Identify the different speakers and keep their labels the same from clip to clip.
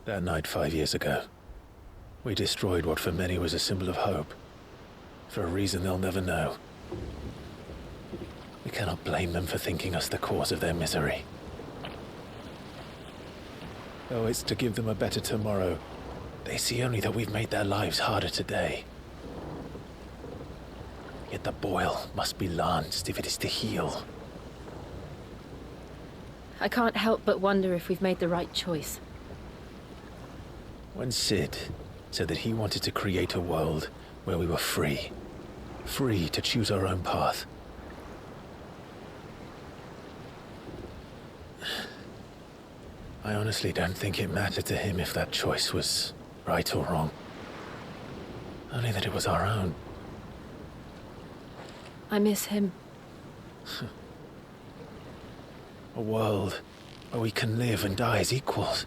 Speaker 1: That night 5 years ago, we destroyed what for many was a symbol of hope. For a reason they'll never know. We cannot blame them for thinking us the cause of their misery. Though it's to give them a better tomorrow, they see only that we've made their lives harder today. Yet the boil must be lanced if it is to heal.
Speaker 2: I can't help but wonder if we've made the right choice.
Speaker 1: When Sid said that he wanted to create a world where we were free. Free to choose our own path. I honestly don't think it mattered to him if that choice was right or wrong. Only that it was our own.
Speaker 2: I miss him.
Speaker 1: A world where we can live and die as equals.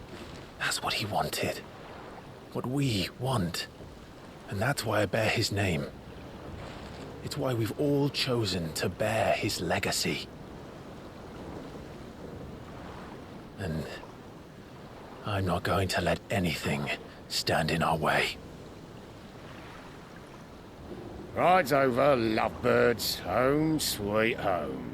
Speaker 1: That's what he wanted. What we want. And that's why I bear his name. It's why we've all chosen to bear his legacy. And I'm not going to let anything stand in our way.
Speaker 3: Rides over, lovebirds, home sweet home.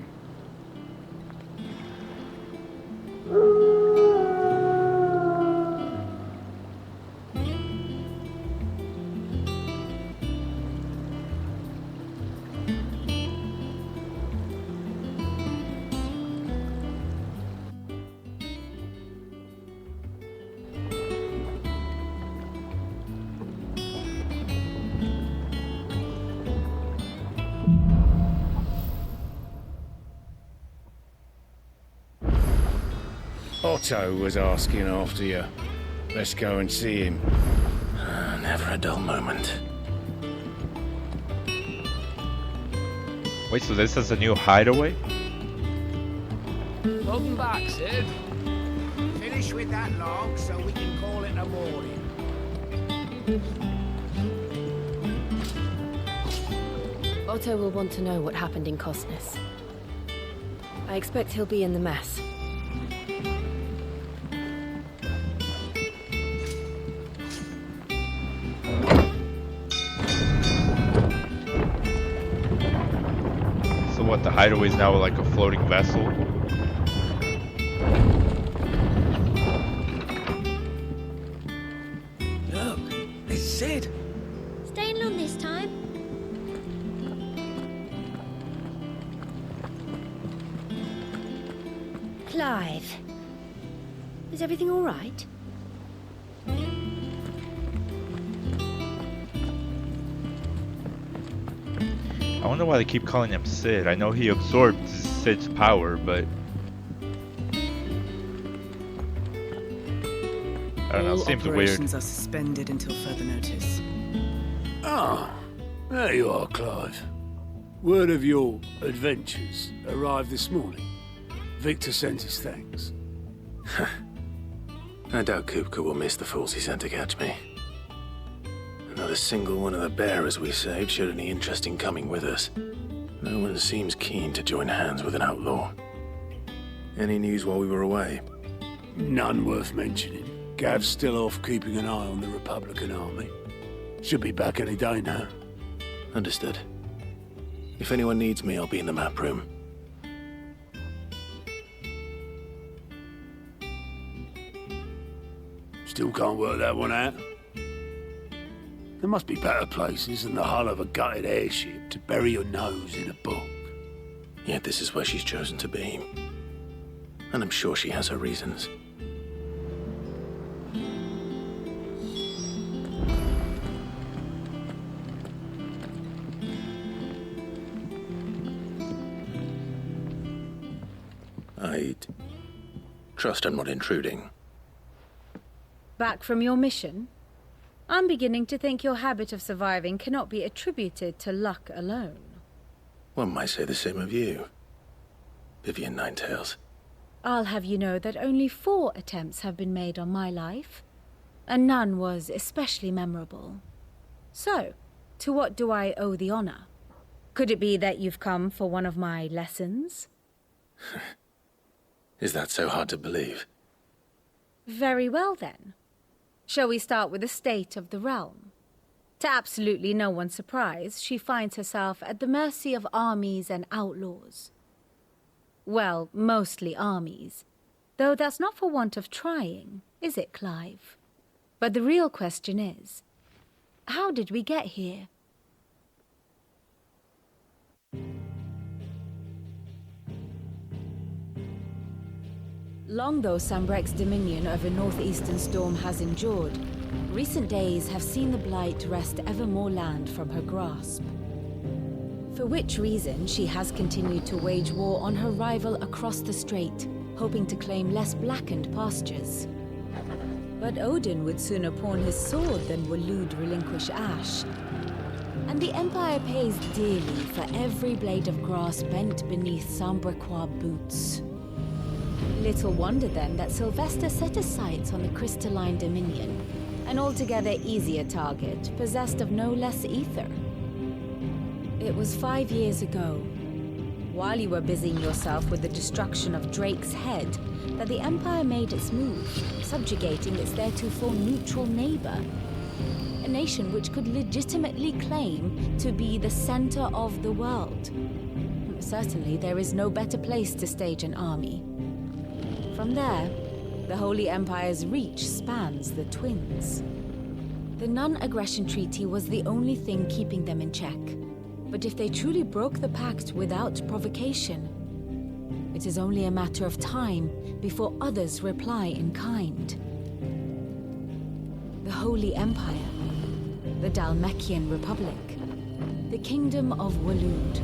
Speaker 3: Otto was asking after you. Let's go and see him.
Speaker 1: Never a dull moment.
Speaker 4: Wait, so this is a new hideaway?
Speaker 5: Welcome back, Sid.
Speaker 6: Finish with that log so we can call it a morning.
Speaker 2: Otto will want to know what happened in Costness. I expect he'll be in the mess.
Speaker 4: So what, the hideaway is now like a floating vessel?
Speaker 1: Look, it's Sid.
Speaker 7: Staying long this time? Clive, is everything all right?
Speaker 4: I wonder why they keep calling him Sid. I know he absorbed Sid's power, but I don't know, it seems weird.
Speaker 8: Operations are suspended until further notice.
Speaker 5: Ah, there you are, Clive. Word of your adventures arrived this morning. Victor sent his thanks.
Speaker 1: I doubt Kupka will miss the fools he sent to catch me. Not a single one of the bearers we saved showed any interest in coming with us. No one seems keen to join hands with an outlaw. Any news while we were away?
Speaker 5: None worth mentioning. Gav's still off keeping an eye on the Republican army. Should be back any day now.
Speaker 1: Understood. If anyone needs me, I'll be in the map room.
Speaker 5: Still can't work that one out. There must be better places than the hull of a gutted airship to bury your nose in a book.
Speaker 1: Yet this is where she's chosen to be. And I'm sure she has her reasons. I'd trust I'm not intruding.
Speaker 9: Back from your mission? I'm beginning to think your habit of surviving cannot be attributed to luck alone.
Speaker 1: One might say the same of you, Vivian Ninetails.
Speaker 9: I'll have you know that only 4 attempts have been made on my life, and none was especially memorable. So, to what do I owe the honor? Could it be that you've come for one of my lessons?
Speaker 1: Is that so hard to believe?
Speaker 9: Very well then. Shall we start with the state of the realm? To absolutely no one's surprise, she finds herself at the mercy of armies and outlaws. Well, mostly armies. Though that's not for want of trying, is it, Clive? But the real question is, how did we get here? Long though Sambrek's dominion over northeastern Storm has endured, recent days have seen the Blight wrest ever more land from her grasp. For which reason she has continued to wage war on her rival across the strait, hoping to claim less blackened pastures. But Odin would sooner pawn his sword than Waloed relinquish Ash. And the Empire pays dearly for every blade of grass bent beneath Sambrequois boots. Little wonder then that Sylvester set his sights on the crystalline dominion, an altogether easier target, possessed of no less ether. It was 5 years ago, while you were busying yourself with the destruction of Drake's head, that the Empire made its move, subjugating its theretofore neutral neighbor. A nation which could legitimately claim to be the center of the world. Certainly, there is no better place to stage an army. From there, the Holy Empire's reach spans the Twins. The non-aggression treaty was the only thing keeping them in check. But if they truly broke the pact without provocation, it is only a matter of time before others reply in kind. The Holy Empire, the Dhalmekian Republic, the Kingdom of Waloed,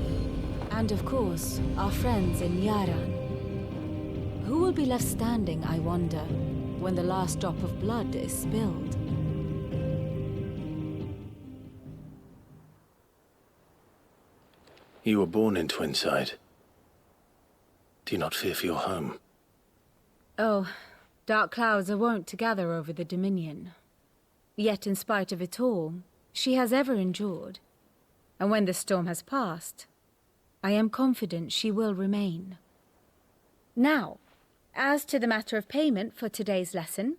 Speaker 9: and of course, our friends in Yaran. Who will be left standing, I wonder, when the last drop of blood is spilled?
Speaker 1: You were born in Twinside. Do you not fear for your home?
Speaker 9: Oh, dark clouds are wont to gather over the Dominion. Yet in spite of it all, she has ever endured. And when the storm has passed, I am confident she will remain. Now, as to the matter of payment for today's lesson,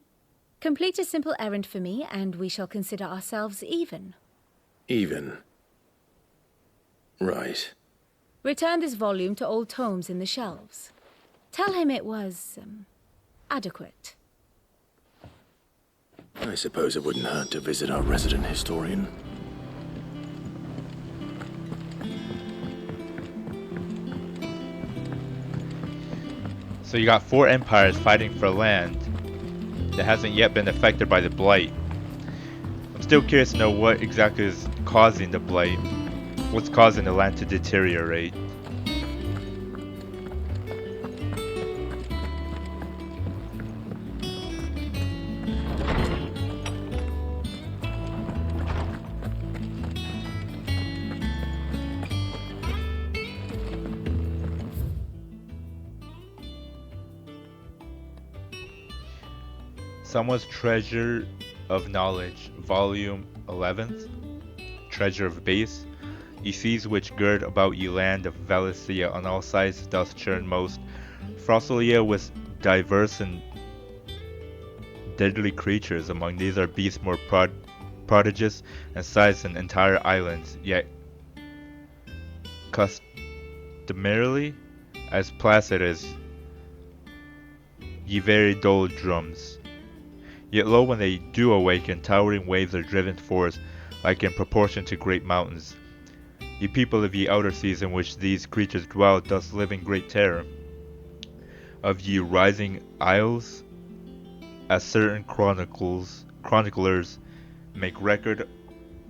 Speaker 9: complete a simple errand for me and we shall consider ourselves even.
Speaker 1: Even? Right.
Speaker 9: Return this volume to old tomes in the shelves. Tell him it was, adequate.
Speaker 1: I suppose it wouldn't hurt to visit our resident historian.
Speaker 4: So you got 4 empires fighting for land that hasn't yet been affected by the Blight. I'm still curious to know what exactly is causing the Blight. What's causing the land to deteriorate? Someone's Treasure of Knowledge, Volume 11th, Treasure of Base. Ye seas which gird about ye land of Valencia on all sides doth churn most. Frosilia with diverse and deadly creatures. Among these are beasts more prodigious and size than entire islands, yet customarily as placid as ye very dull drums. Yet lo, when they do awaken, towering waves are driven forth, like in proportion to great mountains. Ye people of ye outer seas in which these creatures dwell, doth live in great terror. Of ye rising isles, as certain chroniclers make record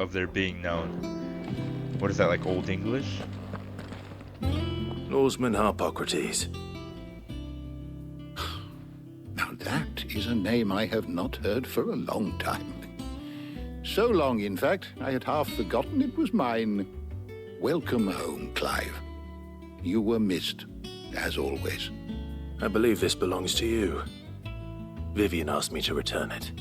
Speaker 4: of their being known. What is that, like Old English?
Speaker 1: Norseman Harpocrates.
Speaker 10: Now that is a name I have not heard for a long time. So long, in fact, I had half forgotten it was mine. Welcome home, Clive. You were missed, as always.
Speaker 1: I believe this belongs to you. Vivian asked me to return it.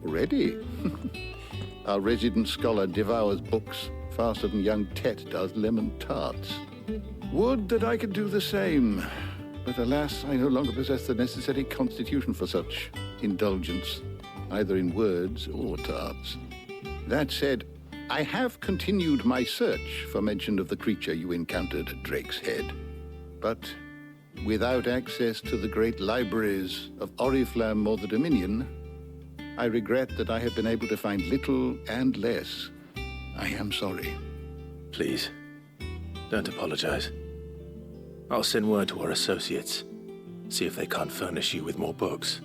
Speaker 10: Ready? Our resident scholar devours books faster than young Tet does lemon tarts. Would that I could do the same. But alas, I no longer possess the necessary constitution for such indulgence, either in words or tarts. That said, I have continued my search for mention of the creature you encountered at Drake's Head. But without access to the great libraries of Oriflamme or the Dominion, I regret that I have been able to find little and less. I am sorry.
Speaker 1: Please, don't apologize. I'll send word to our associates. See if they can't furnish you with more books.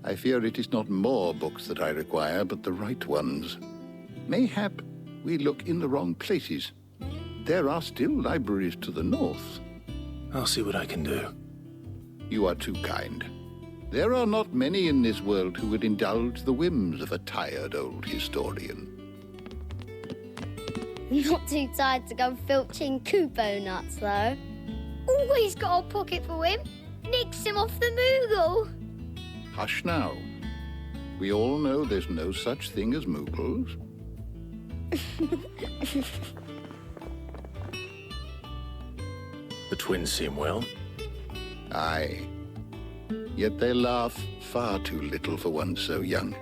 Speaker 10: I fear it is not more books that I require, but the right ones. Mayhap we look in the wrong places. There are still libraries to the north.
Speaker 1: I'll see what I can do.
Speaker 10: You are too kind. There are not many in this world who would indulge the whims of a tired old historian.
Speaker 11: Not too tired to go filching Kupo nuts, though. Always got a pocket for him. Nicks him off the Moogle.
Speaker 10: Hush now. We all know there's no such thing as Moogles.
Speaker 1: The twins seem well.
Speaker 10: Aye. Yet they laugh far too little for one so young.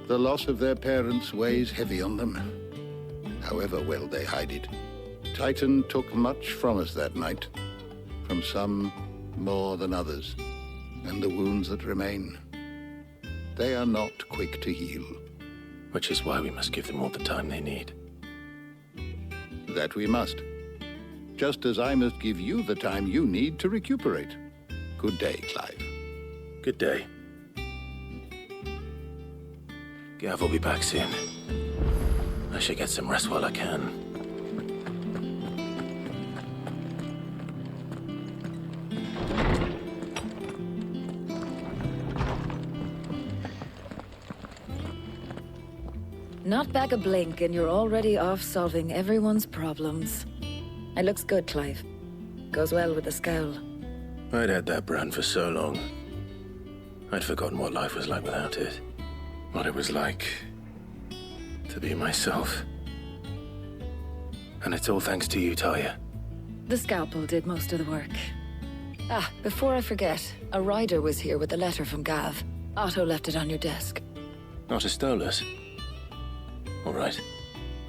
Speaker 10: The loss of their parents weighs heavy on them, however well they hide it. Titan took much from us that night, from some more than others, and the wounds that remain, they are not quick to heal.
Speaker 1: Which is why we must give them all the time they need.
Speaker 10: That we must. Just as I must give you the time you need to recuperate. Good day, Clive.
Speaker 1: Good day. Gav will be back soon. I should get some rest while I can.
Speaker 2: Not back a blink and you're already off solving everyone's problems. It looks good, Clive. Goes well with the scowl.
Speaker 1: I'd had that brand for so long. I'd forgotten what life was like without it. What it was like to be myself. And it's all thanks to you, Talia.
Speaker 2: The scalpel did most of the work. Ah, before I forget, a rider was here with a letter from Gav. Otto left it on your desk.
Speaker 1: Otto stole us. All right,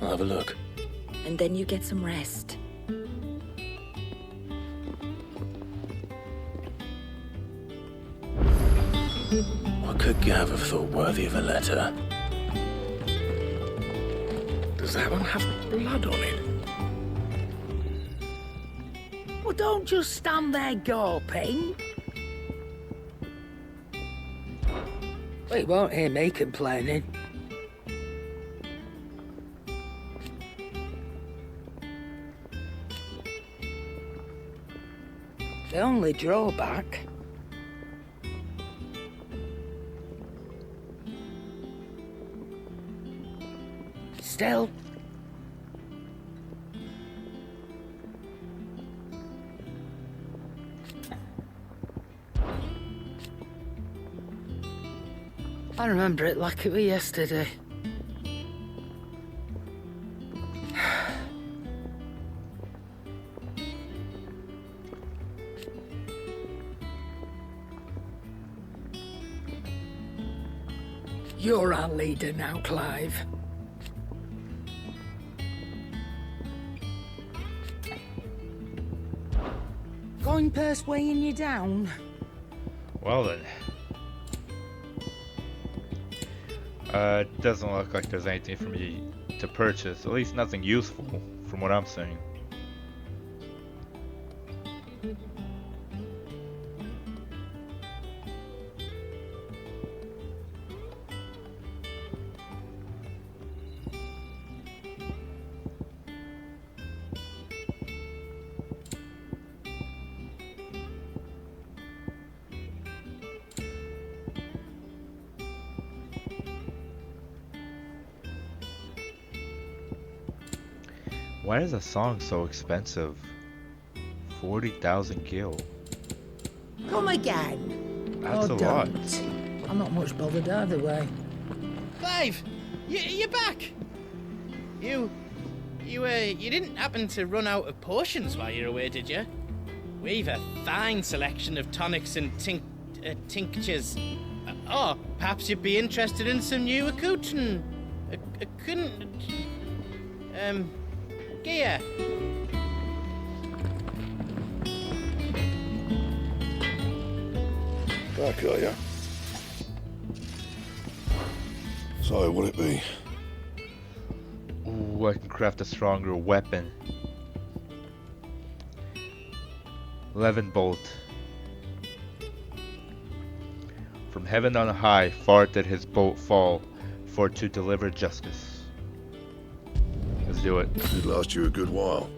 Speaker 1: I'll have a look.
Speaker 2: And then you get some rest.
Speaker 1: What could Gav have thought worthy of a letter?
Speaker 6: Does that one have blood on it? Well, don't just stand there gawping. We won't hear me complaining. The only drawback... Still... I remember it like it was yesterday. You're our leader now, Clive. Going purse weighing you down?
Speaker 4: Well then. Doesn't look like there's anything for me to purchase. At least nothing useful, from what I'm seeing. Why is a song so expensive? 40,000 gil.
Speaker 6: Come again.
Speaker 4: That's
Speaker 6: Oh,
Speaker 4: a lot.
Speaker 6: don't. I'm not much bothered either way.
Speaker 3: Clive!
Speaker 12: You're back! You didn't happen to run out of potions while you're away, did you? We've a fine selection of tonics and tinctures. Perhaps you'd be interested in some new accoutrement. Gear.
Speaker 13: Back, are ya? So, what'd it be?
Speaker 4: Ooh, I can craft a stronger weapon. 11 bolt. From heaven on high, far did his bolt fall, for to deliver justice. Let's do it.
Speaker 13: It'd last you a good while.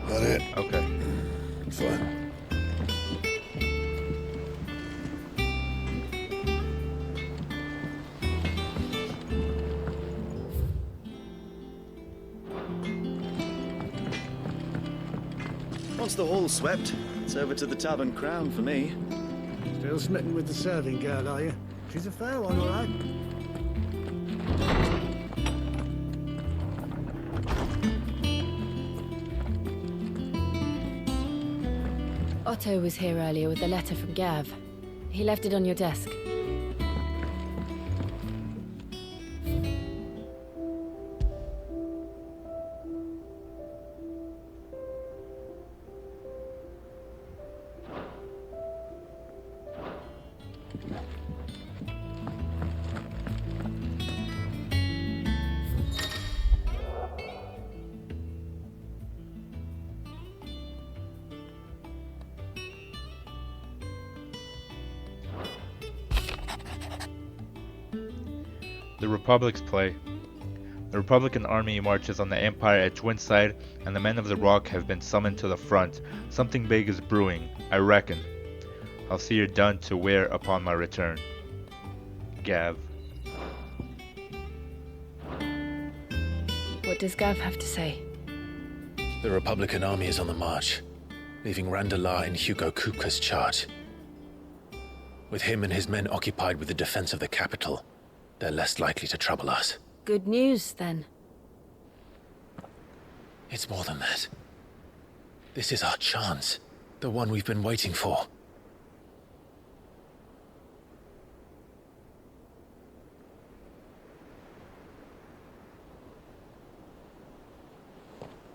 Speaker 13: That it?
Speaker 4: Okay.
Speaker 13: Fine.
Speaker 14: Once the hall's swept, it's over to the Tavern Crown for me.
Speaker 5: Still smitten with the serving girl, are you? She's a fair one, all right.
Speaker 2: Otto was here earlier with a letter from Gav. He left it on your desk.
Speaker 4: The Republic's play. The Republican army marches on the Empire at Twinside, and the men of the Rock have been summoned to the front. Something big is brewing, I reckon. I'll see you're done to wear upon my return. Gav.
Speaker 2: What does Gav have to say?
Speaker 1: The Republican army is on the march, leaving Randalar in Hugo Kupka's charge. With him and his men occupied with the defense of the capital, they're less likely to trouble us.
Speaker 2: Good news, then.
Speaker 1: It's more than that. This is our chance. The one we've been waiting for.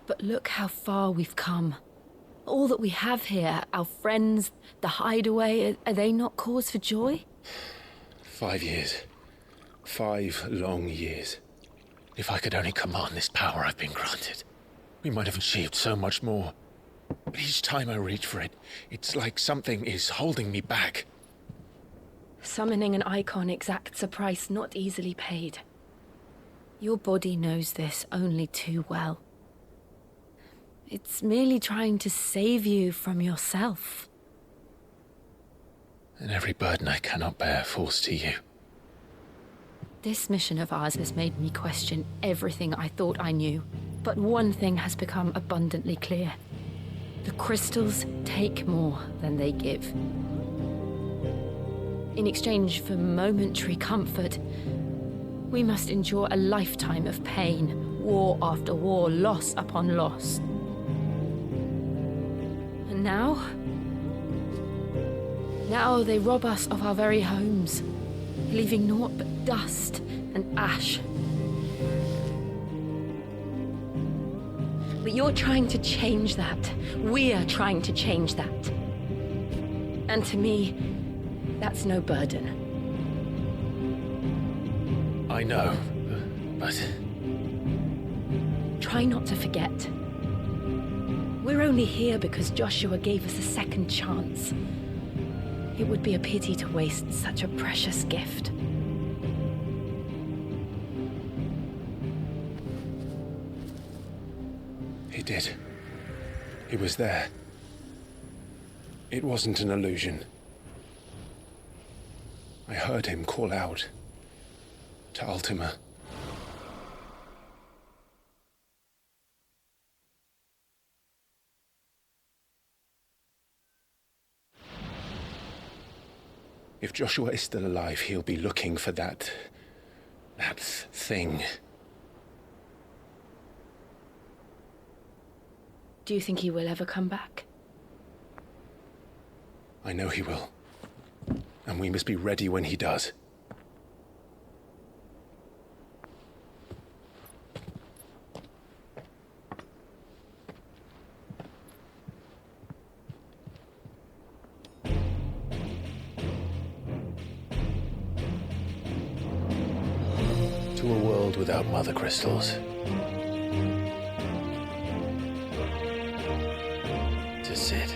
Speaker 2: But look how far we've come. All that we have here, our friends, the hideaway, are they not cause for joy?
Speaker 1: 5 years. 5 long years. If I could only command this power I've been granted, we might have achieved so much more. But each time I reach for it, it's like something is holding me back.
Speaker 2: Summoning an icon exacts a price not easily paid. Your body knows this only too well. It's merely trying to save you from yourself.
Speaker 1: And every burden I cannot bear falls to you.
Speaker 2: This mission of ours has made me question everything I thought I knew. But one thing has become abundantly clear. The crystals take more than they give. In exchange for momentary comfort, we must endure a lifetime of pain, war after war, loss upon loss. And now they rob us of our very homes, leaving naught but dust and ash. But you're trying to change that. We're trying to change that. And to me, that's no burden.
Speaker 1: I know, but...
Speaker 2: Try not to forget. We're only here because Joshua gave us a second chance. It would be a pity to waste such a precious gift.
Speaker 1: He did. He was there. It wasn't an illusion. I heard him call out to Ultima. If Joshua is still alive, he'll be looking for that thing.
Speaker 2: Do you think he will ever come back?
Speaker 1: I know he will. And we must be ready when he does. To a world without mother crystals. To Sid.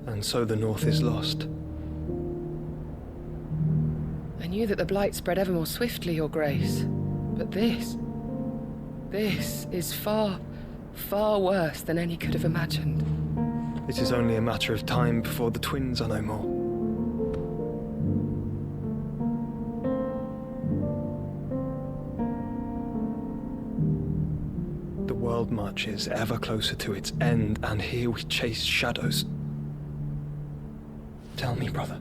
Speaker 15: And so the North is lost.
Speaker 16: I knew that the Blight spread ever more swiftly, Your Grace. But this is far, far worse than any could have imagined.
Speaker 15: It is only a matter of time before the twins are no more. The world marches ever closer to its end, and here we chase shadows. Tell me, brother,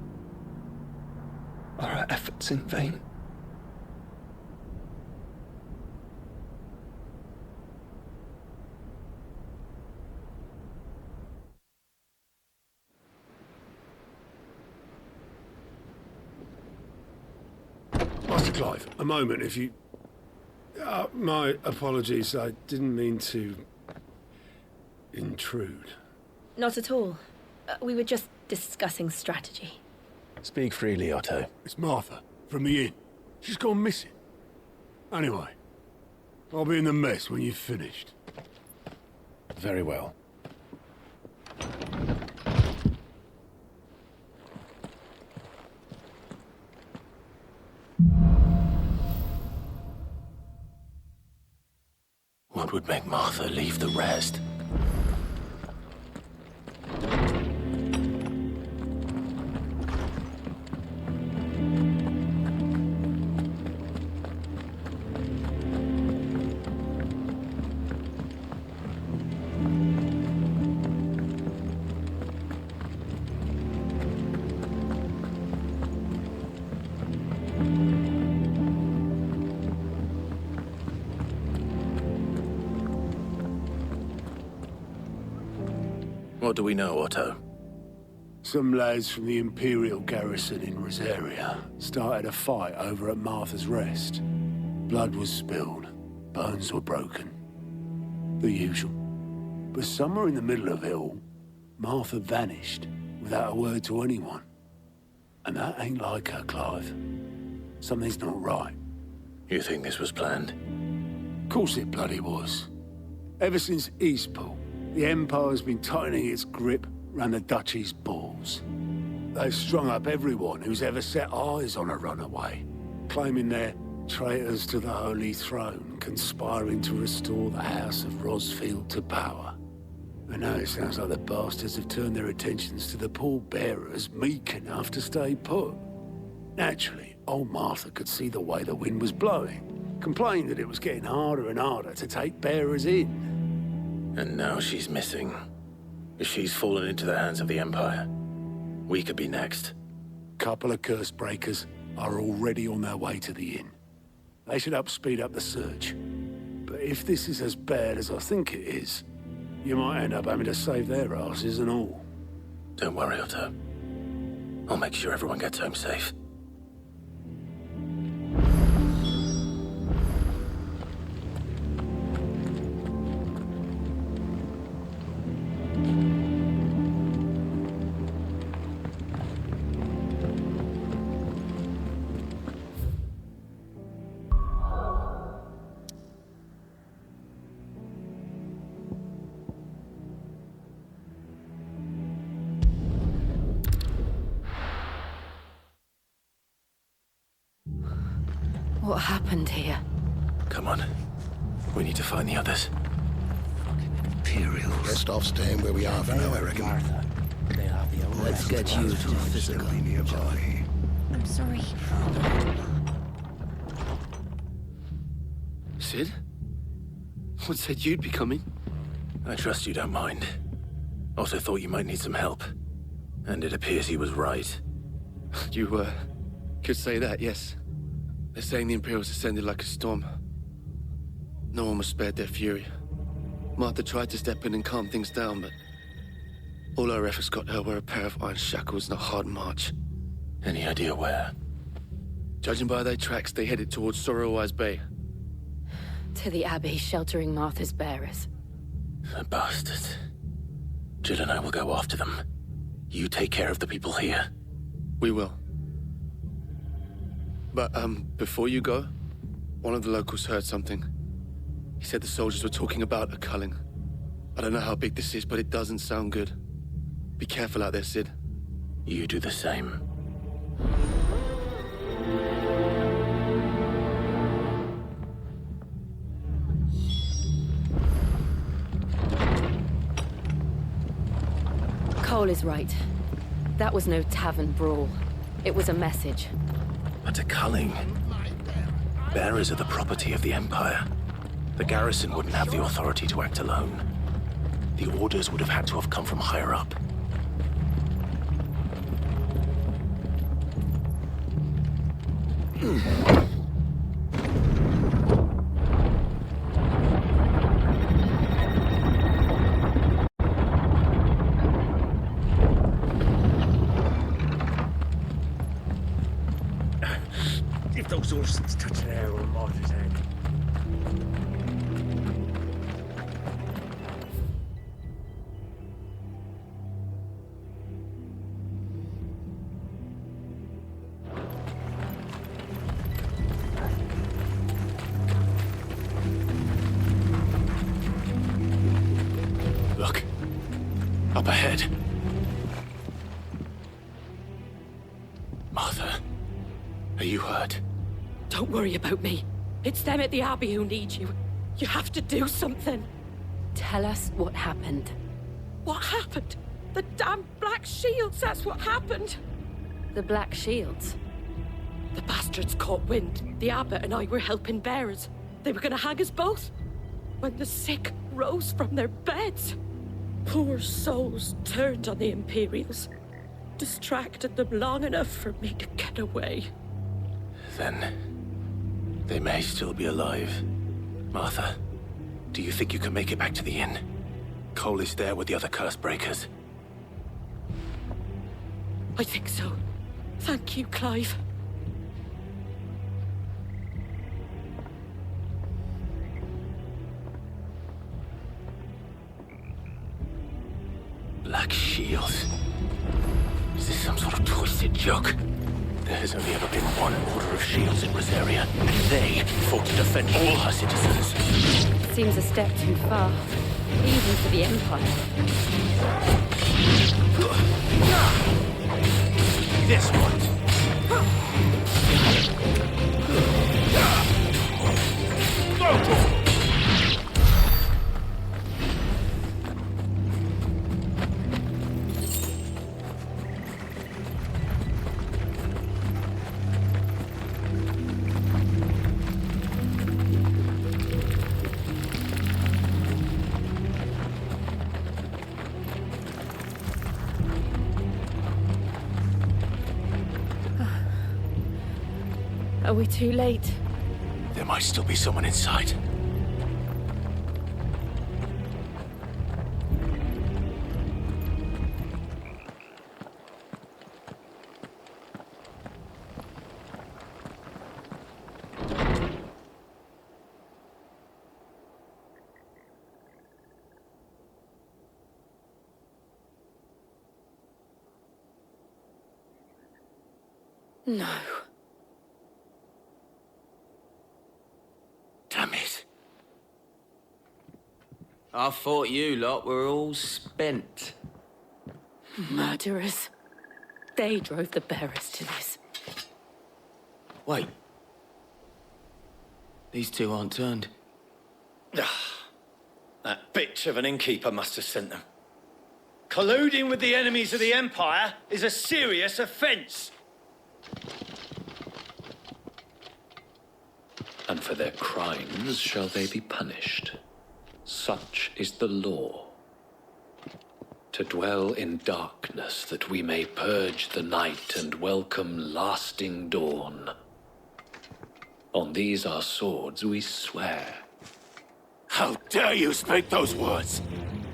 Speaker 15: are our efforts in vain?
Speaker 5: Master Clive, a moment, if you... my apologies, I didn't mean to... intrude.
Speaker 2: Not at all. We were just discussing strategy.
Speaker 1: Speak freely, Otto.
Speaker 5: It's Martha, from the inn. She's gone missing. Anyway, I'll be in the mess when you've finished.
Speaker 1: Very well. What would make Martha leave the rest? What do we know, Otto?
Speaker 5: Some lads from the Imperial garrison in Rosaria started a fight over at Martha's Rest. Blood was spilled, bones were broken. The usual. But somewhere in the middle of it all, Martha vanished without a word to anyone. And that ain't like her, Clive. Something's not right.
Speaker 1: You think this was planned?
Speaker 5: Of course it bloody was. Ever since Eastpool, the Empire's been tightening its grip round the Duchy's balls. They've strung up everyone who's ever set eyes on a runaway, claiming they're traitors to the Holy Throne, conspiring to restore the House of Rosfield to power. And now it sounds like the bastards have turned their attentions to the pallbearers meek enough to stay put. Naturally, old Martha could see the way the wind was blowing, complained that it was getting harder and harder to take bearers in.
Speaker 1: And now she's missing. She's fallen into the hands of the Empire. We could be next.
Speaker 5: Couple of curse breakers are already on their way to the inn. They should help speed up the search. But if this is as bad as I think it is, you might end up having to save their asses and all.
Speaker 1: Don't worry, Otto. I'll make sure everyone gets home safe.
Speaker 2: What happened here?
Speaker 1: Come on. We need to find the others.
Speaker 10: Imperials. Best off staying where we are for now, I reckon. Let's get you to physical.
Speaker 7: I'm sorry.
Speaker 17: Sid? What said you'd be coming?
Speaker 1: I trust you don't mind. Also thought you might need some help. And it appears he was right.
Speaker 17: You, could say that, yes. They're saying the Imperials ascended like a storm. No one was spared their fury. Martha tried to step in and calm things down, but all our efforts got her were a pair of iron shackles and a hard march.
Speaker 1: Any idea where?
Speaker 17: Judging by their tracks, they headed towards Sorrowwise Bay.
Speaker 2: To the Abbey sheltering Martha's bearers.
Speaker 1: The bastards. Jill and I will go after them. You take care of the people here.
Speaker 17: We will. But, before you go, one of the locals heard something. He said the soldiers were talking about a culling. I don't know how big this is, but it doesn't sound good. Be careful out there, Sid.
Speaker 1: You do the same.
Speaker 2: Cole is right. That was no tavern brawl. It was a message.
Speaker 1: But a culling. Bearers are the property of the Empire. The garrison wouldn't have the authority to act alone. The orders would have had to have come from higher up.
Speaker 6: If those orsons touch an arrow on Martha's head.
Speaker 1: Look. Up ahead. Martha, are you hurt?
Speaker 18: Don't worry about me. It's them at the Abbey who need you. You have to do something.
Speaker 2: Tell us what happened.
Speaker 18: What happened? The damn Black Shields, that's what happened.
Speaker 2: The Black Shields?
Speaker 18: The bastards caught wind. The abbot and I were helping bearers. They were gonna hang us both. When the sick rose from their beds, poor souls turned on the Imperials. Distracted them long enough for me to get away.
Speaker 1: Then they may still be alive. Martha, do you think you can make it back to the inn? Cole is there with the other curse breakers.
Speaker 18: I think so. Thank you, Clive.
Speaker 1: Black Shields. Is this some sort of twisted joke? There has only ever been one Order of Shields in Rosaria, and they fought to defend all her citizens.
Speaker 2: Seems a step too far, even for the Empire.
Speaker 1: This one.
Speaker 2: Are we too late?
Speaker 1: There might still be someone inside.
Speaker 18: No.
Speaker 1: Damn it.
Speaker 19: I thought you lot were all spent.
Speaker 18: Murderers. They drove the bearers to this.
Speaker 19: Wait. These two aren't turned.
Speaker 20: That bitch of an innkeeper must have sent them. Colluding with the enemies of the Empire is a serious offence.
Speaker 21: And for their crimes shall they be punished. Such is the law. To dwell in darkness that we may purge the night and welcome lasting dawn. On these our swords we swear.
Speaker 5: How dare you speak those words?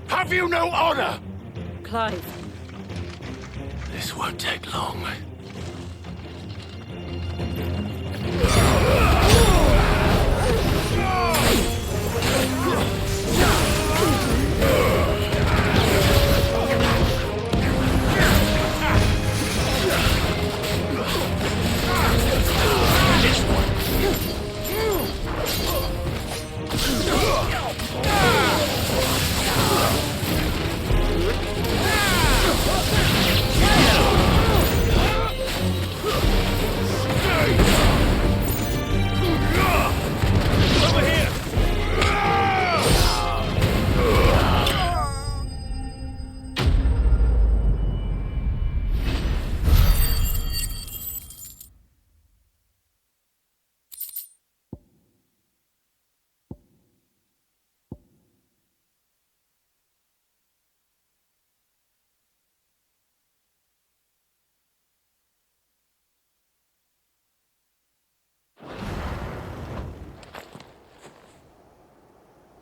Speaker 5: Have you no honor?
Speaker 18: Clive.
Speaker 5: This won't take long.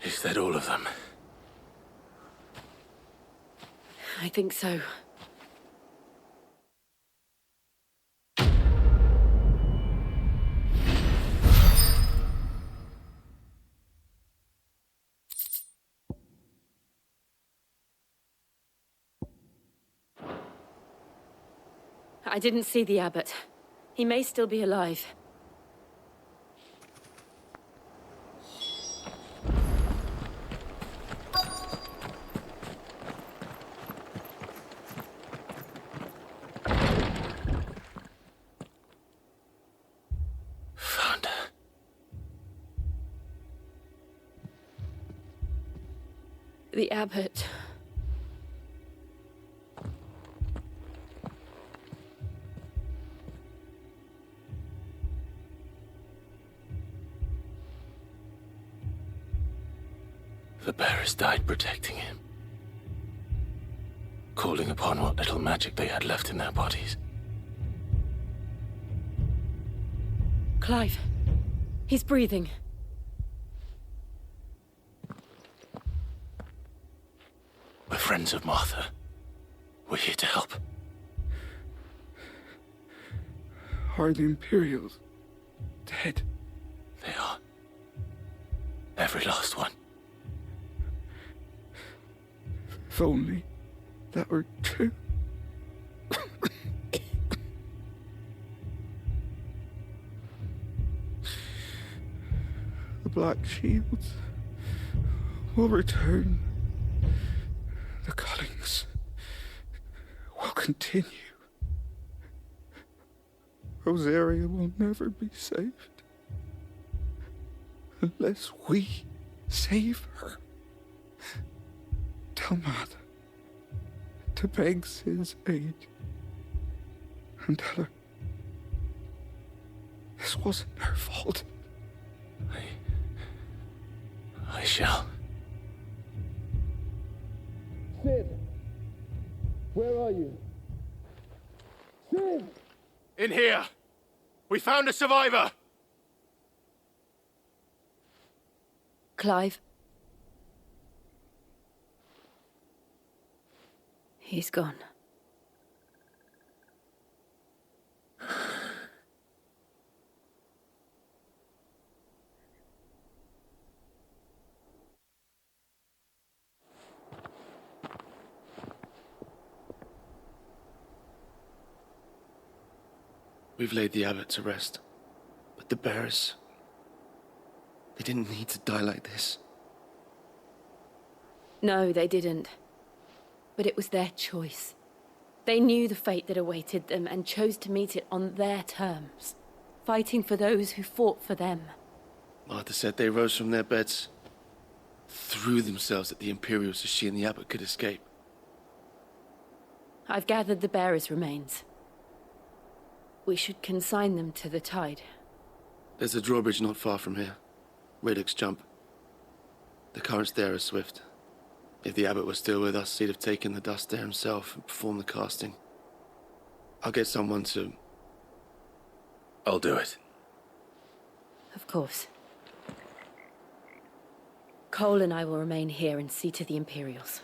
Speaker 5: Is that all of them?
Speaker 18: I think so. I didn't see the abbot. He may still be alive.
Speaker 5: Found her.
Speaker 18: The abbot.
Speaker 5: The bearers died protecting him. Calling upon what little magic they had left in their bodies.
Speaker 18: Clive. He's breathing.
Speaker 5: We're friends of Martha. We're here to help.
Speaker 22: Are the Imperials dead?
Speaker 5: They are. Every last one.
Speaker 22: If only that were true. The Black Shields will return. The cullings will continue. Rosaria will never be saved unless we save her. Tell Mother to beg Sid's aid and tell her this wasn't her fault.
Speaker 5: I shall.
Speaker 23: Sid! Where are you? Sid!
Speaker 5: In here! We found a survivor!
Speaker 18: Clive. He's gone.
Speaker 17: We've laid the abbot to rest. But the bearers... they didn't need to die like this.
Speaker 18: No, they didn't. But it was their choice. They knew the fate that awaited them and chose to meet it on their terms, fighting for those who fought for them.
Speaker 17: Martha said they rose from their beds, threw themselves at the Imperials so she and the abbot could escape.
Speaker 2: I've gathered the bearers' remains. We should consign them to the tide.
Speaker 17: There's a drawbridge not far from here. Radix Jump. The currents there are swift. If the abbot was still with us, he'd have taken the dust there himself and performed the casting. I'll get someone to...
Speaker 1: I'll do it.
Speaker 2: Of course. Cole and I will remain here and see to the Imperials.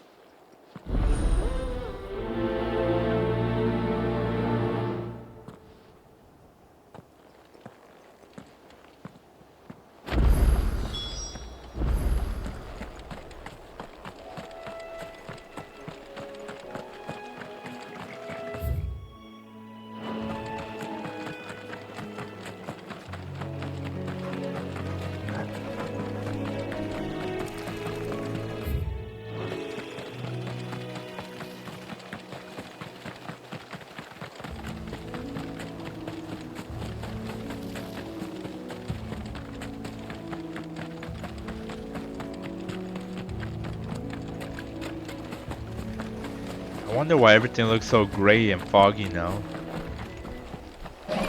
Speaker 4: I wonder why everything looks so gray and foggy now. A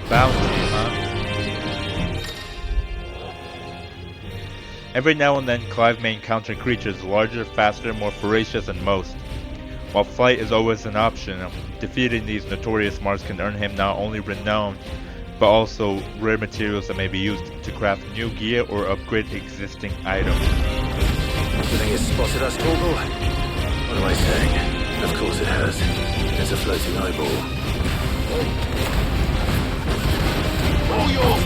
Speaker 4: bounty, huh? Every now and then Clive may encounter creatures larger, faster, more voracious than most. While flight is always an option, defeating these notorious marks can earn him not only renown, but also rare materials that may be used to craft new gear or upgrade existing items.
Speaker 1: The thing has spotted us, Corporal. What am I saying? Of course it has. It's a floating eyeball.
Speaker 23: Oh, your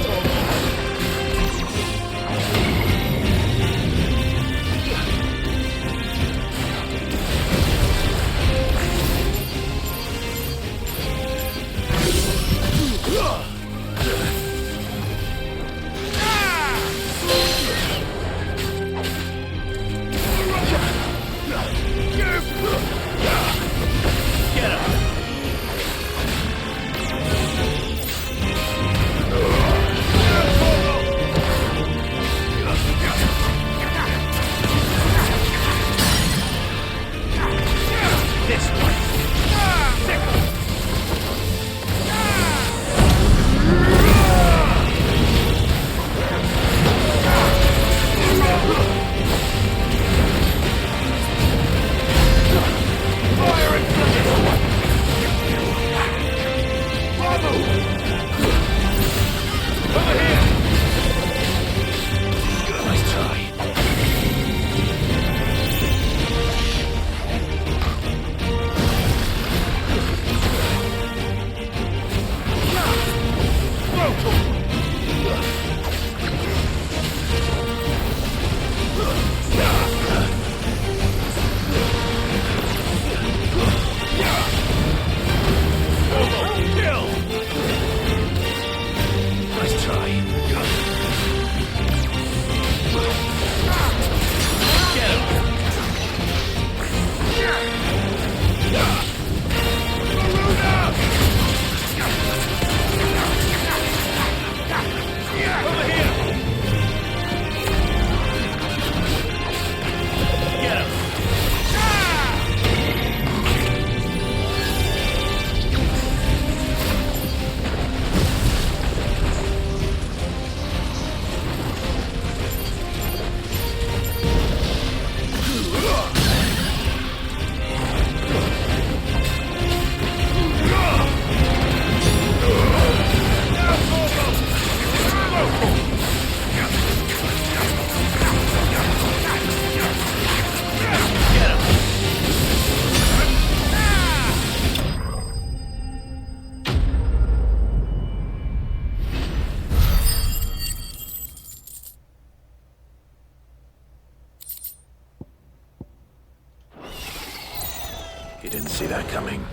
Speaker 1: You didn't see that coming.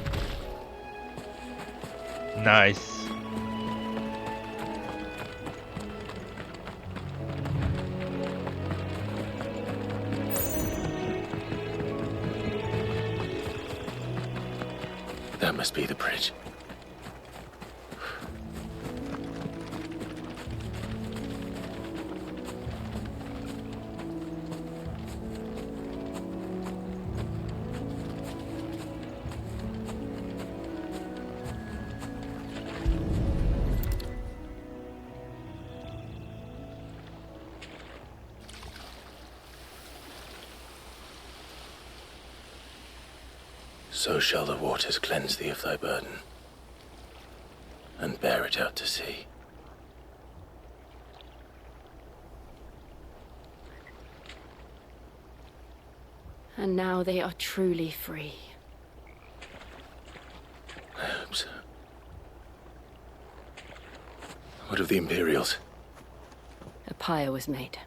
Speaker 4: Nice.
Speaker 1: must be the bridge. So shall the waters cleanse thee of thy burden, and bear it out to sea.
Speaker 2: And now they are truly free.
Speaker 1: I hope so. What of the Imperials?
Speaker 2: A pyre was made.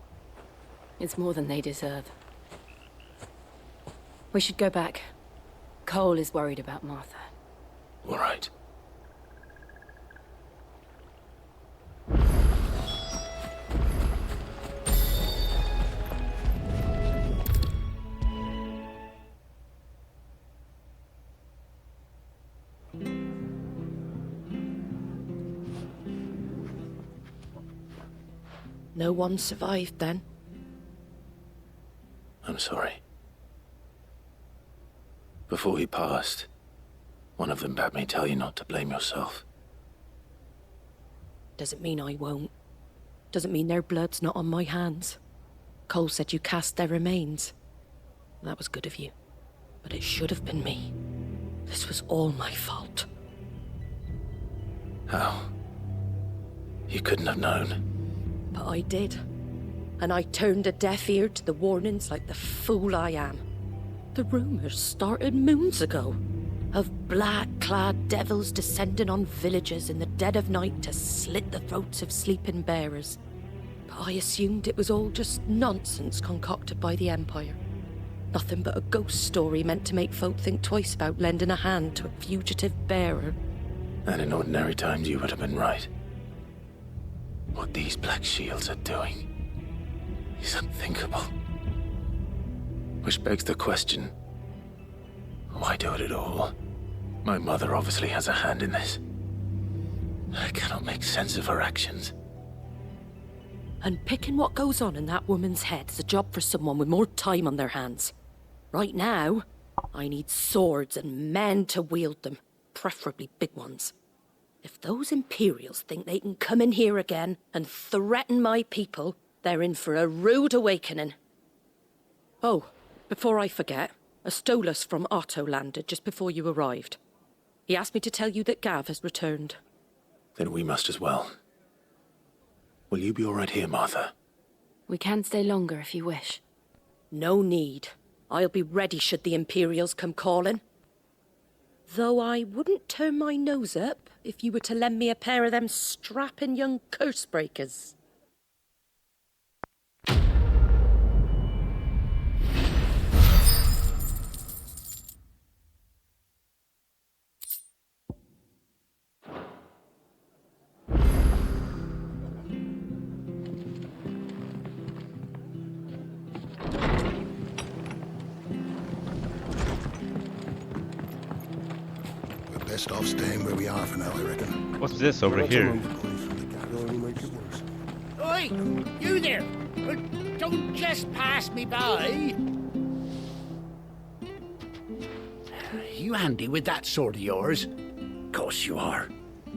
Speaker 2: It's more than they deserve. We should go back. Cole is worried about Martha.
Speaker 1: All right.
Speaker 18: No one survived then?
Speaker 1: I'm sorry. Before he passed, one of them bade me tell you not to blame yourself.
Speaker 18: Doesn't mean I won't. Doesn't mean their blood's not on my hands. Cole said you cast their remains. That was good of you. But it should have been me. This was all my fault.
Speaker 1: How? You couldn't have known.
Speaker 18: But I did. And I turned a deaf ear to the warnings like the fool I am. The rumours started moons ago. Of black-clad devils descending on villages in the dead of night to slit the throats of sleeping bearers. But I assumed it was all just nonsense concocted by the Empire. Nothing but a ghost story meant to make folk think twice about lending a hand to a fugitive bearer.
Speaker 1: And in ordinary times you would have been right. What these Black Shields are doing is unthinkable. Which begs the question, why do it at all? My mother obviously has a hand in this. I cannot make sense of her actions.
Speaker 18: And picking what goes on in that woman's head is a job for someone with more time on their hands. Right now, I need swords and men to wield them, preferably big ones. If those Imperials think they can come in here again and threaten my people, they're in for a rude awakening. Oh, before I forget, a Stolas from Otto landed just before you arrived. He asked me to tell you that Gav has returned.
Speaker 1: Then we must as well. Will you be all right here, Martha?
Speaker 2: We can stay longer if you wish.
Speaker 18: No need. I'll be ready should the Imperials come calling. Though I wouldn't turn my nose up if you were to lend me a pair of them strapping young curse breakers.
Speaker 13: Best off staying where we are for now, I reckon.
Speaker 4: What's this over here?
Speaker 6: Oi, you there! Don't just pass me by. You handy with that sword of yours? Course you are.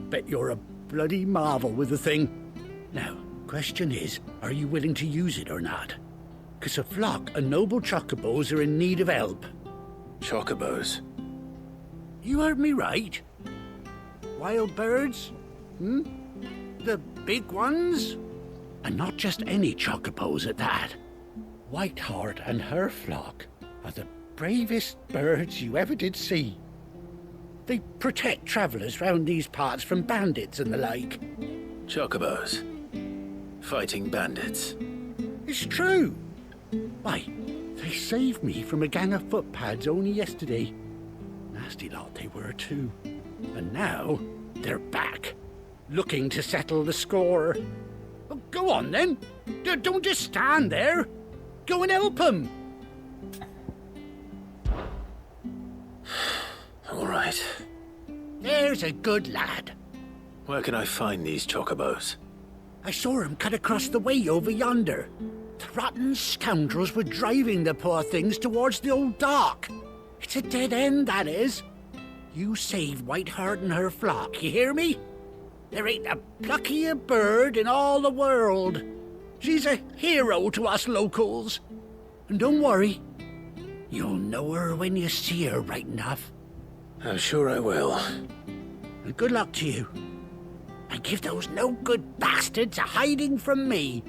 Speaker 6: Bet you're a bloody marvel with the thing. Now, question is, are you willing to use it or not? 'Cause a flock of noble chocobos are in need of help.
Speaker 1: Chocobos?
Speaker 6: You heard me right. Wild birds? The big ones? And not just any chocobos at that. Whiteheart and her flock are the bravest birds you ever did see. They protect travellers round these parts from bandits and the like.
Speaker 1: Chocobos? Fighting bandits?
Speaker 6: It's true. Why, they saved me from a gang of footpads only yesterday. Nasty lot they were too. And now they're back, looking to settle the score. Oh, go on then. Don't just stand there. Go and help them.
Speaker 1: All right.
Speaker 6: There's a good lad.
Speaker 1: Where can I find these chocobos?
Speaker 6: I saw him cut across the way over yonder. The rotten scoundrels were driving the poor things towards the old dock. It's a dead end, that is. You save Whiteheart and her flock, you hear me? There ain't a pluckier bird in all the world. She's a hero to us locals. And don't worry, you'll know her when you see her right enough.
Speaker 1: I'm sure I will.
Speaker 6: And good luck to you. And give those no-good bastards a hiding from me.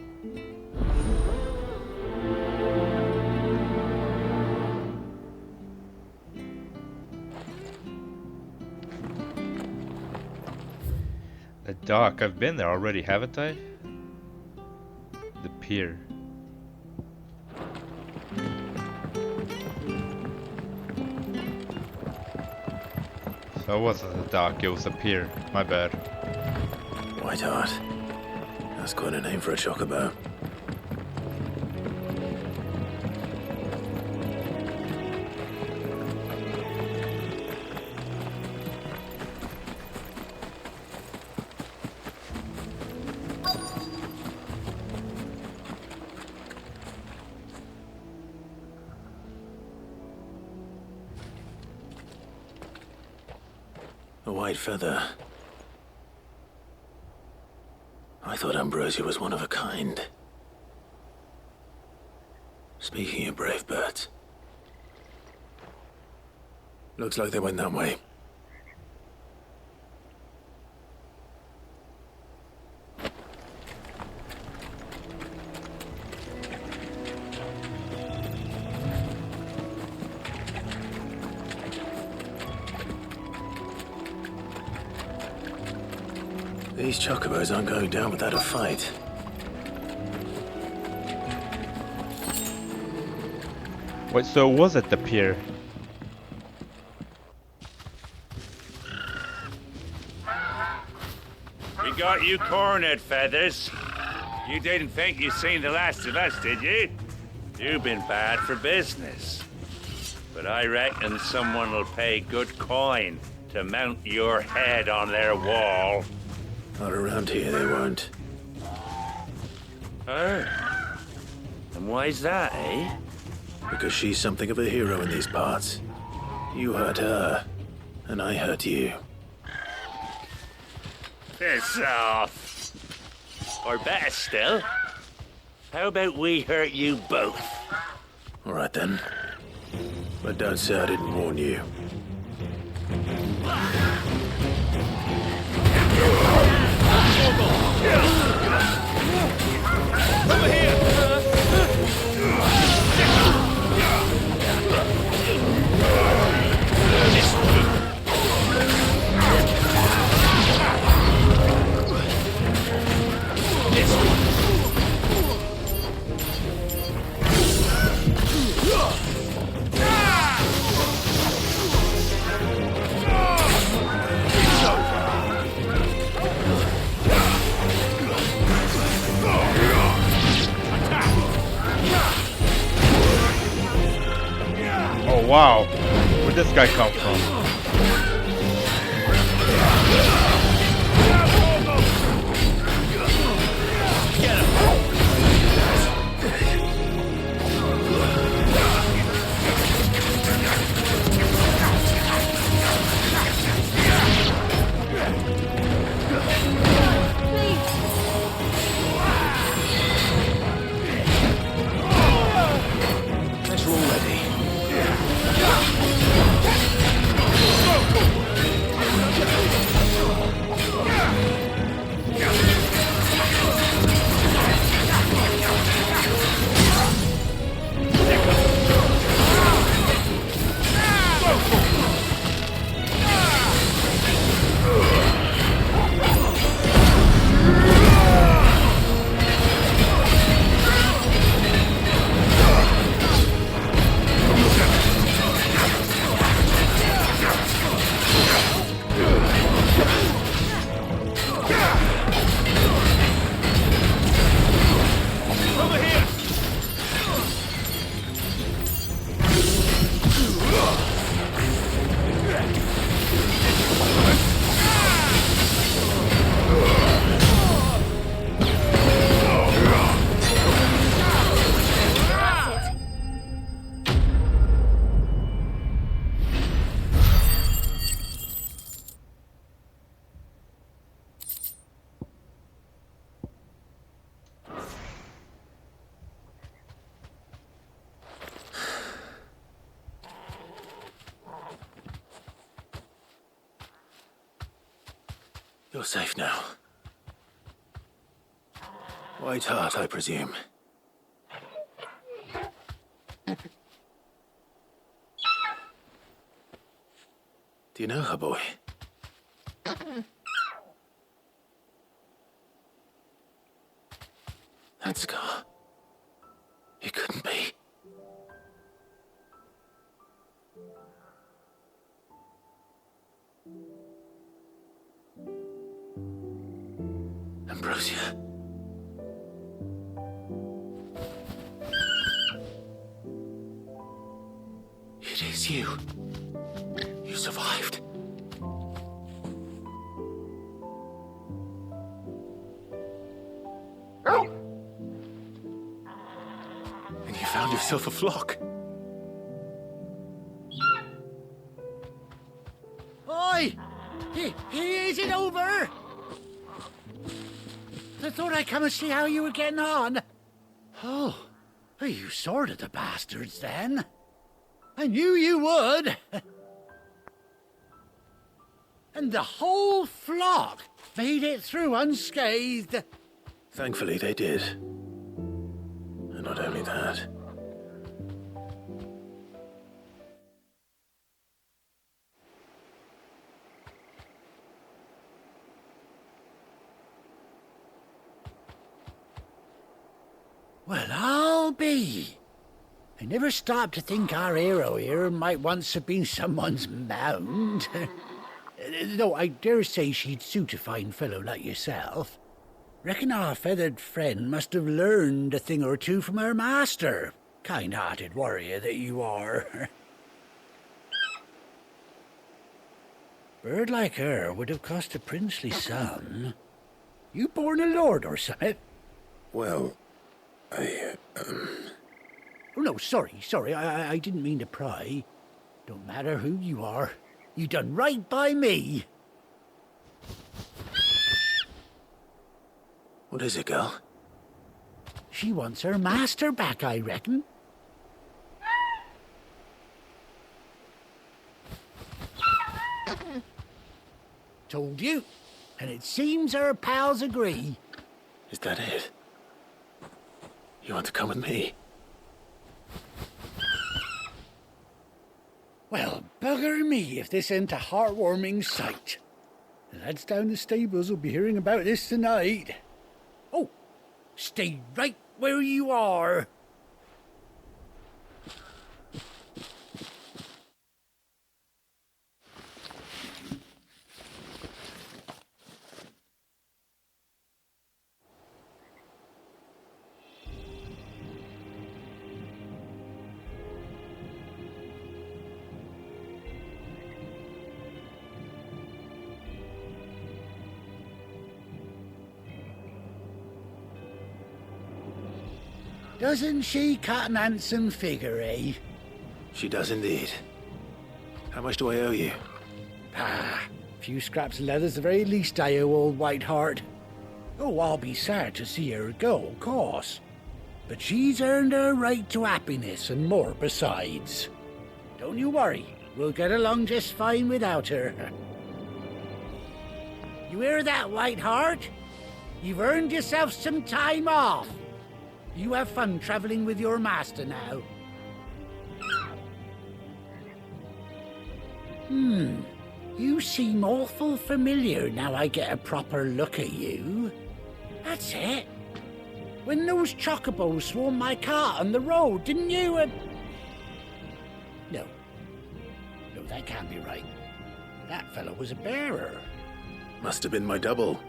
Speaker 4: The dock. I've been there already, haven't I? The pier. So it wasn't the dock, it was a pier. My bad.
Speaker 1: Whiteheart. That's quite a name for a chocobo. A white feather. I thought Ambrosia was one of a kind. Speaking of brave birds. Looks like they went that way. These chocobos aren't going down without a fight.
Speaker 4: Wait, so was it the pier?
Speaker 8: We got you cornered, Feathers. You didn't think you'd seen the last of us, did you? You've been bad for business. But I reckon someone will pay good coin to mount your head on their wall.
Speaker 1: Not around here, they won't.
Speaker 8: Oh. And why's that, eh?
Speaker 1: Because she's something of a hero in these parts. You hurt her, and I hurt you.
Speaker 8: Piss off. Or better still, how about we hurt you both?
Speaker 1: All right then. But don't say I didn't warn you.
Speaker 23: Over here!
Speaker 4: Oh wow, where'd this guy come from?
Speaker 1: Let's roll ready. You're safe now. White Hart, I presume. Do you know her, boy? That scar. It couldn't be. Ambrosia. It is you. You survived. And you found yourself a flock.
Speaker 6: Oi! Is it over? I thought I'd come and see how you were getting on. Oh, you sorted the bastards then. I knew you would. And the whole flock made it through unscathed.
Speaker 1: Thankfully, they did. And not only that.
Speaker 6: Well, I'll be. I never stopped to think our hero here might once have been someone's mount. Though I dare say she'd suit a fine fellow like yourself. Reckon our feathered friend must have learned a thing or two from her master. Kind-hearted warrior that you are. Bird like her would have cost a princely sum. You born a lord or something?
Speaker 1: Well,
Speaker 6: Oh, no, sorry. I didn't mean to pry. Don't matter who you are. You done right by me.
Speaker 1: What is it, girl?
Speaker 6: She wants her master back, I reckon. Told you. And it seems her pals agree.
Speaker 1: Is that it? You want to come with me?
Speaker 6: Well, bugger me if this ain't a heartwarming sight. The lads down the stables will be hearing about this tonight. Oh, stay right where you are. Doesn't she cut an handsome figure, eh?
Speaker 1: She does indeed. How much do I owe you?
Speaker 6: A few scraps of leather's the very least I owe old Whiteheart. Oh, I'll be sad to see her go, of course. But she's earned her right to happiness and more besides. Don't you worry, we'll get along just fine without her. You hear that, Whiteheart? You've earned yourself some time off. You have fun traveling with your master now. You seem awful familiar now I get a proper look at you. That's it. When those chocobos swarmed my cart on the road, didn't you? No, that can't be right. That fellow was a bearer.
Speaker 1: Must have been my double.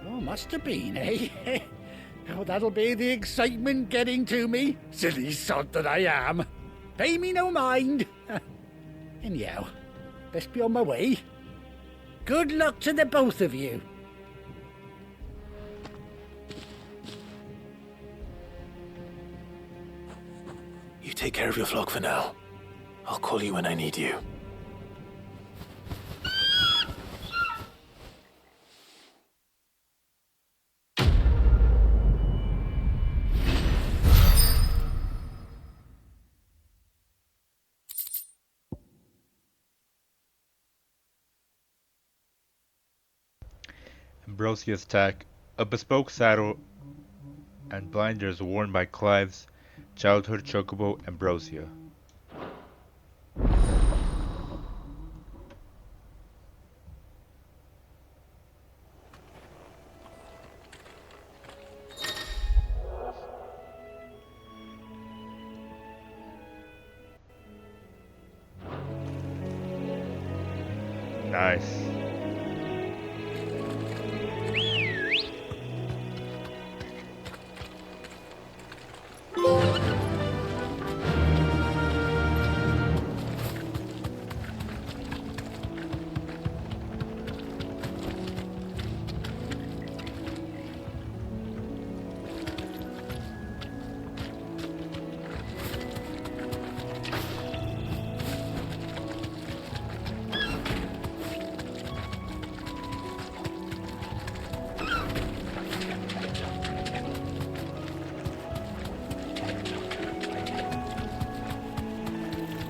Speaker 6: Oh, must have been, eh? Oh, that'll be the excitement getting to me. Silly sod that I am. Pay me no mind. Anyhow, best be on my way. Good luck to the both of you.
Speaker 1: You take care of your flock for now. I'll call you when I need you.
Speaker 4: Ambrosia's tack, a bespoke saddle and blinders worn by Clive's childhood chocobo Ambrosia. Nice.